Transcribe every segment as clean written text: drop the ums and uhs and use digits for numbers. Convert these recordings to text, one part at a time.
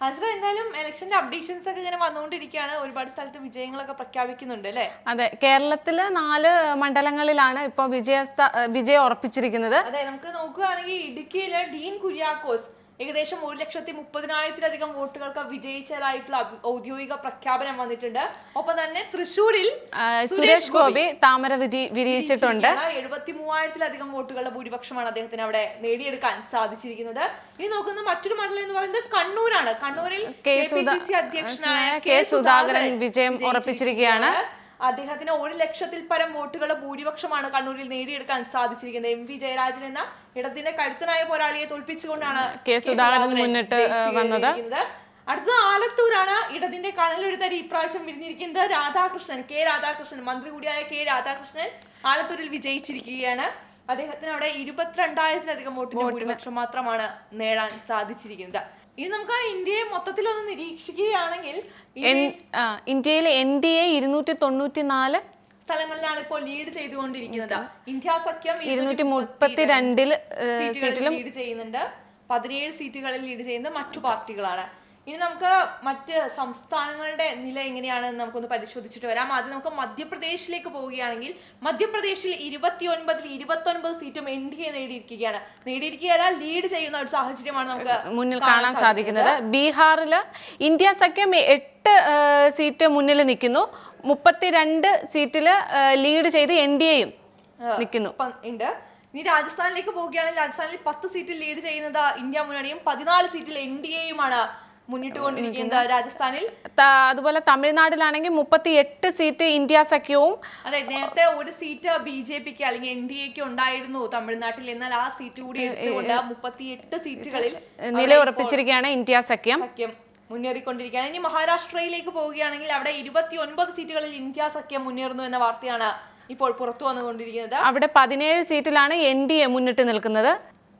ഹസ്ര, എന്തായാലും ഇലക്ഷന്റെ അപ്ഡേഷൻസ് ഒക്കെ ഇങ്ങനെ വന്നുകൊണ്ടിരിക്കുകയാണ്. ഒരുപാട് സ്ഥലത്ത് വിജയങ്ങളൊക്കെ പ്രഖ്യാപിക്കുന്നുണ്ട് അല്ലേ? അതെ, കേരളത്തില് 4 മണ്ഡലങ്ങളിലാണ് ഇപ്പോൾ വിജയം ഉറപ്പിച്ചിരിക്കുന്നത്. അതെ, നമുക്ക് നോക്കുകയാണെങ്കിൽ ഇടുക്കിയിലെ ഡീൻ കുര്യാക്കോസ് ഏകദേശം 1,30,000-ലധികം വോട്ടുകൾക്ക് വിജയിച്ചതായിട്ടുള്ള ഔദ്യോഗിക പ്രഖ്യാപനം വന്നിട്ടുണ്ട്. ഒപ്പം തന്നെ തൃശ്ശൂരിൽ സുരേഷ് ഗോപി താമര വിരിയിച്ചിട്ടുണ്ട്. 73,000-ലധികം വോട്ടുകളുടെ ഭൂരിപക്ഷമാണ് അദ്ദേഹത്തിന് അവിടെ നേടിയെടുക്കാൻ സാധിച്ചിരിക്കുന്നത്. ഇനി നോക്കുന്ന മറ്റൊരു മണ്ഡലം എന്ന് പറയുന്നത് കണ്ണൂരാണ്. കണ്ണൂരിൽ KPCC അധ്യക്ഷനായ കെ സുധാകരൻ വിജയം ഉറപ്പിച്ചിരിക്കുകയാണ്. അദ്ദേഹത്തിന് 1,00,000-ൽ പരം വോട്ടുകളുടെ ഭൂരിപക്ഷമാണ് കണ്ണൂരിൽ നേടിയെടുക്കാൻ സാധിച്ചിരിക്കുന്നത്. MV ജയരാജൻ എന്ന ഇടത്തിന്റെ കരുത്തനായ പോരാളിയെ തോൽപ്പിച്ചുകൊണ്ടാണ് കെ സുധാകരൻ മുന്നിട്ട് വന്നത്. അടുത്തത് ആലത്തൂരാണ്. ഇടതിന്റെ കനലൊരു തരി ഇപ്രാവശ്യം വിരിഞ്ഞിരിക്കുന്നത് കെ രാധാകൃഷ്ണൻ, മന്ത്രി കൂടിയായ കെ രാധാകൃഷ്ണൻ ആലത്തൂരിൽ വിജയിച്ചിരിക്കുകയാണ്. അദ്ദേഹത്തിന് അവിടെ 22,000-ലധികം വോട്ടിന്റെ ഭൂരിപക്ഷം മാത്രമാണ് നേടാൻ സാധിച്ചിരിക്കുന്നത്. ഇനി നമുക്ക് ഇന്ത്യയെ മൊത്തത്തിൽ ഒന്ന് നിരീക്ഷിക്കുകയാണെങ്കിൽ ഇന്ത്യയിൽ NDA 294 സ്ഥലങ്ങളിലാണ് ഇപ്പോൾ ലീഡ് ചെയ്തുകൊണ്ടിരിക്കുന്നത്. ഇന്ത്യ സഖ്യം 232 സീറ്റിലും ലീഡ് ചെയ്യുന്നുണ്ട്. 17 സീറ്റുകളിൽ ലീഡ് ചെയ്യുന്നത് മറ്റു പാർട്ടികളാണ്. ഇനി നമുക്ക് മറ്റ് സംസ്ഥാനങ്ങളുടെ നില എങ്ങനെയാണെന്ന് നമുക്കൊന്ന് പരിശോധിച്ചിട്ട് വരാം. ആദ്യം നമുക്ക് മധ്യപ്രദേശിലേക്ക് പോവുകയാണെങ്കിൽ മധ്യപ്രദേശിൽ 29 സീറ്റും NDA നേടിയിരിക്കുകയല്ല, ലീഡ് ചെയ്യുന്ന ഒരു സാഹചര്യമാണ് നമുക്ക് മുന്നിൽ കാണാൻ സാധിക്കുന്നത്. ബീഹാറിൽ ഇന്ത്യ സഖ്യം 8 സീറ്റ് മുന്നിൽ നിൽക്കുന്നു. 32 സീറ്റിൽ ലീഡ് ചെയ്ത് NDAയും നിൽക്കുന്നു. ഇനി രാജസ്ഥാനിലേക്ക് പോവുകയാണെങ്കിൽ രാജസ്ഥാനിൽ 10 സീറ്റിൽ ലീഡ് ചെയ്യുന്നത് ഇന്ത്യ മുന്നണിയും 14 സീറ്റിൽ NDAയുമാണ് മുന്നിട്ടുകൊണ്ടിരിക്കുന്നത് രാജസ്ഥാനിൽ. അതുപോലെ തമിഴ്നാട്ടിലാണെങ്കിൽ 38 സീറ്റ് ഇന്ത്യ സഖ്യവും. അതെ, നേരത്തെ ഒരു സീറ്റ് BJPക്ക് അല്ലെങ്കിൽ NDAക്ക് ഉണ്ടായിരുന്നു തമിഴ്നാട്ടിൽ. എന്നാൽ ആ സീറ്റ് കൂടി എടുത്തുകൊണ്ട് 38 സീറ്റുകളിൽ നിലയുറപ്പിച്ചിരിക്കുകയാണ് ഇന്ത്യ സഖ്യം മുന്നേറിക്കൊണ്ടിരിക്കുകയാണ്. ഇനി മഹാരാഷ്ട്രയിലേക്ക് പോവുകയാണെങ്കിൽ അവിടെ 29 സീറ്റുകളിൽ ഇന്ത്യ സഖ്യം മുന്നേറുന്നു എന്ന വാർത്തയാണ് ഇപ്പോൾ പുറത്തു വന്നുകൊണ്ടിരിക്കുന്നത്. അവിടെ 17 സീറ്റിലാണ് NDA മുന്നിട്ട് നിൽക്കുന്നത്.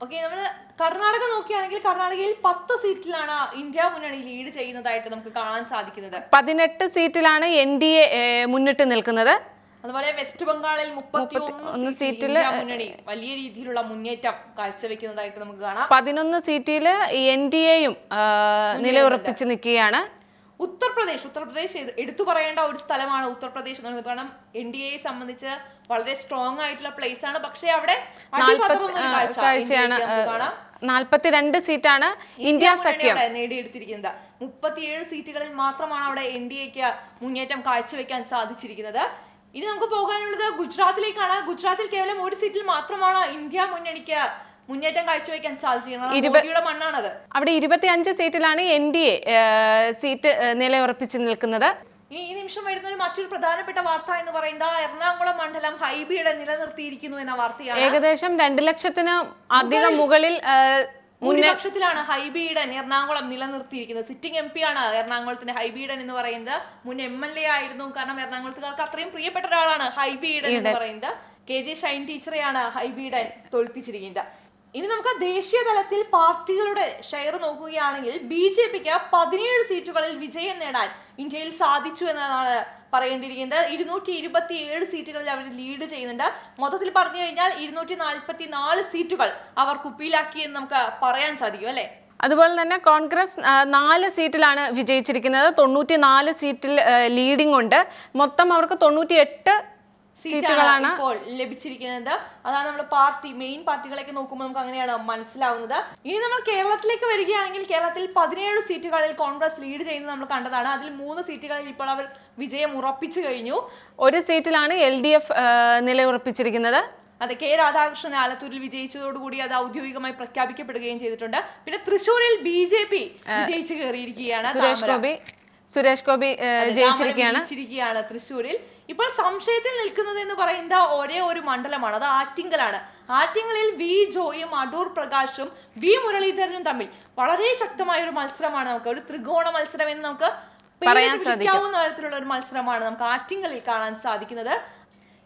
ഓക്കെ, നമ്മള് കർണാടക നോക്കുകയാണെങ്കിൽ കർണാടകയിൽ 10 സീറ്റിലാണ് ഇന്ത്യ മുന്നണി ലീഡ് ചെയ്യുന്നതായിട്ട് നമുക്ക് കാണാൻ സാധിക്കുന്നത്. 18 സീറ്റിലാണ് NDA മുന്നിട്ട് നിൽക്കുന്നത്. അതുപോലെ വെസ്റ്റ് ബംഗാളിൽ 31 സീറ്റിൽ മുന്നണി വലിയ രീതിയിലുള്ള മുന്നേറ്റം കാഴ്ചവെക്കുന്നതായിട്ട് നമുക്ക് കാണാം. 11 സീറ്റിൽ NDAയും നിലയുറപ്പിച്ച് നിൽക്കുകയാണ്. ഉത്തർപ്രദേശ് എടുത്തു പറയേണ്ട ഒരു സ്ഥലമാണ് ഉത്തർപ്രദേശ് എന്ന് പറയുന്നത്. കാരണം NDAയെ സംബന്ധിച്ച് വളരെ സ്ട്രോങ് ആയിട്ടുള്ള പ്ലേസ് ആണ്. പക്ഷേ അവിടെ 42 സീറ്റാണ് ഇന്ത്യ സഖ്യം നേടിയെടുത്തിരിക്കുന്നത്. 37 സീറ്റുകളിൽ മാത്രമാണ് അവിടെ NDAക്ക് മുന്നേറ്റം കാഴ്ചവെക്കാൻ സാധിച്ചിരിക്കുന്നത്. ഇനി നമുക്ക് പോകാനുള്ളത് ഗുജറാത്തിലേക്കാണ്. ഗുജറാത്തിൽ കേവലം 1 സീറ്റിൽ മാത്രമാണ് ഇന്ത്യ മുന്നണിക്ക് മുന്നേറ്റം കാഴ്ചവെക്കാൻ സാധിച്ചിരിക്കുന്നത്. മണ്ണാണത്. അവിടെ 25 സീറ്റിലാണ് NDA സീറ്റ് നിലയുറപ്പിച്ച് നിൽക്കുന്നത്. ഇനി ഈ നിമിഷം വരുന്ന മറ്റൊരു പ്രധാനപ്പെട്ട വാർത്ത എന്ന് പറയുന്നത് എറണാകുളം മണ്ഡലം ഹൈബിയുടെ നിലനിർത്തിയിരിക്കുന്നു എന്ന വാർത്തയാണ്. ഏകദേശം 2 ലക്ഷത്തിന് അധികം മുകളിൽ ഭൂരിപക്ഷത്തിലാണ് ഹൈബിയുടെ എറണാകുളം നിലനിർത്തിയിരിക്കുന്നത്. സിറ്റിംഗ് MP ആണ് എറണാകുളത്തിന്റെ ഹൈബിയുടെ എന്ന് പറയുന്നത്. മുൻ MLA ആയിരുന്നു. കാരണം എറണാകുളത്തുകാർക്ക് അത്രയും പ്രിയപ്പെട്ട ഒരാളാണ് ഹൈബിയുടെ എന്ന് പറയുന്നത്. KJ ഷൈൻ ടീച്ചറെയാണ് ഹൈബിയുടെ തോൽപ്പിച്ചിരിക്കുന്നത്. ഇനി നമുക്ക് ദേശീയ തലത്തിൽ പാർട്ടികളുടെ ഷെയർ നോക്കുകയാണെങ്കിൽ BJPക്ക് 17 സീറ്റുകളിൽ വിജയം നേടാൻ ഇന്ത്യയിൽ സാധിച്ചു എന്നതാണ് പറയേണ്ടിയിരിക്കുന്നത്. 227 സീറ്റുകളിൽ അവർ ലീഡ് ചെയ്യുന്നുണ്ട്. മൊത്തത്തിൽ പറഞ്ഞു കഴിഞ്ഞാൽ 244 സീറ്റുകൾ അവർ കുപ്പിയിലാക്കി എന്ന് നമുക്ക് പറയാൻ സാധിക്കും അല്ലെ. അതുപോലെ തന്നെ കോൺഗ്രസ് 4 സീറ്റിലാണ് വിജയിച്ചിരിക്കുന്നത്. 94 സീറ്റിൽ ലീഡിംഗ് ഉണ്ട്. മൊത്തം അവർക്ക് 98 സീറ്റുകളാണ് ഇപ്പോൾ ലഭിച്ചിരിക്കുന്നത്. അതാണ് നമ്മൾ മെയിൻ പാർട്ടികളൊക്കെ നോക്കുമ്പോൾ നമുക്ക് അങ്ങനെയാണ് മനസ്സിലാവുന്നത്. ഇനി നമ്മൾ കേരളത്തിലേക്ക് വരികയാണെങ്കിൽ കേരളത്തിൽ 17 സീറ്റുകളിൽ കോൺഗ്രസ് ലീഡ് ചെയ്യുന്നത് നമ്മൾ കണ്ടതാണ്. അതിൽ 3 സീറ്റുകളിൽ ഇപ്പോൾ അവർ വിജയം ഉറപ്പിച്ചു കഴിഞ്ഞു. 1 സീറ്റിലാണ് LDF നിലയുറപ്പിച്ചിരിക്കുന്നത്. അതെ, കെ രാധാകൃഷ്ണൻ ആലത്തൂരിൽ വിജയിച്ചതോടുകൂടി അത് ഔദ്യോഗികമായി പ്രഖ്യാപിക്കപ്പെടുകയും ചെയ്തിട്ടുണ്ട്. പിന്നെ തൃശ്ശൂരിൽ BJP വിജയിച്ചു കയറിയിരിക്കുകയാണ്. സുരേഷ് ഗോപി ജയിച്ചിരിക്കുകയാണ് തൃശ്ശൂരിൽ. ഇപ്പോൾ സംശയത്തിൽ നിൽക്കുന്നത് എന്ന് പറയുന്ന ഒരേ ഒരു മണ്ഡലമാണ്, അത് ആറ്റിങ്ങലാണ്. ആറ്റിങ്ങലിൽ വി ജോയും അടൂർ പ്രകാശും വി മുരളീധരനും തമ്മിൽ വളരെ ശക്തമായ ഒരു മത്സരമാണ്. നമുക്ക് ഒരു ത്രികോണ മത്സരം എന്ന് നമുക്ക് പറയാൻ സാധിക്കാവുന്ന തരത്തിലുള്ള ഒരു മത്സരമാണ് നമുക്ക് ആറ്റിങ്ങലിൽ കാണാൻ സാധിക്കുന്നത്.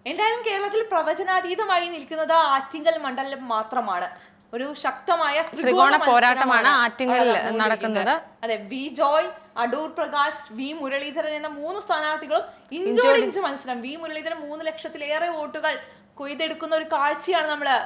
എന്തായാലും കേരളത്തിൽ പ്രവചനാതീതമായി നിൽക്കുന്നത് ആറ്റിങ്ങൽ മണ്ഡലം മാത്രമാണ്. ഒരു ശക്തമായ ത്രികോണ പോരാട്ടമാണ് ആറ്റിങ്ങലിൽ നടക്കുന്നത്. അതെ, വി ജോയ്, അടൂർ പ്രകാശ്, വി മുരളീധരൻ എന്ന 3 സ്ഥാനാർത്ഥികളും ഇഞ്ചോടിഞ്ച് മത്സരം. വി മുരളീധരൻ 3 ലക്ഷത്തിലേറെ വോട്ടുകൾ കൊയ്തെടുക്കുന്ന ഒരു കാഴ്ചയാണ് നമ്മള്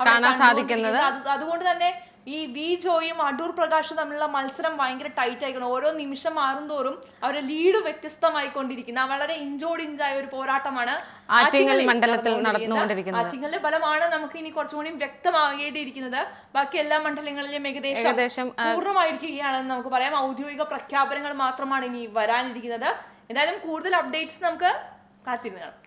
കാണാൻ സാധിക്കുന്നത്. അതുകൊണ്ട് തന്നെ ഈ വി ജോയും അടൂർ പ്രകാശും തമ്മിലുള്ള മത്സരം ഭയങ്കര ടൈറ്റ് ആയിക്കണം. ഓരോ നിമിഷം മാറുന്തോറും അവരുടെ ലീഡ് വ്യത്യസ്തമായിക്കൊണ്ടിരിക്കുന്ന വളരെ ഇഞ്ചോടിഞ്ചായ ഒരു പോരാട്ടമാണ് ആറ്റിങ്ങൽ മണ്ഡലത്തിൽ നടന്നുകൊണ്ടിരിക്കുന്നത്. ആറ്റിങ്ങലിന്റെ ഫലമാണ് നമുക്ക് ഇനി കുറച്ചുകൂടി വ്യക്തമാകേണ്ടിയിരിക്കുന്നത്. ബാക്കി എല്ലാ മണ്ഡലങ്ങളിലും ഏകദേശം പൂർണ്ണമായിരിക്കുകയാണെന്ന് നമുക്ക് പറയാം. ഔദ്യോഗിക പ്രഖ്യാപനങ്ങൾ മാത്രമാണ് ഇനി വരാനിരിക്കുന്നത്. എന്തായാലും കൂടുതൽ അപ്ഡേറ്റ്സ് നമുക്ക് കാത്തിരുന്ന് കാണാം.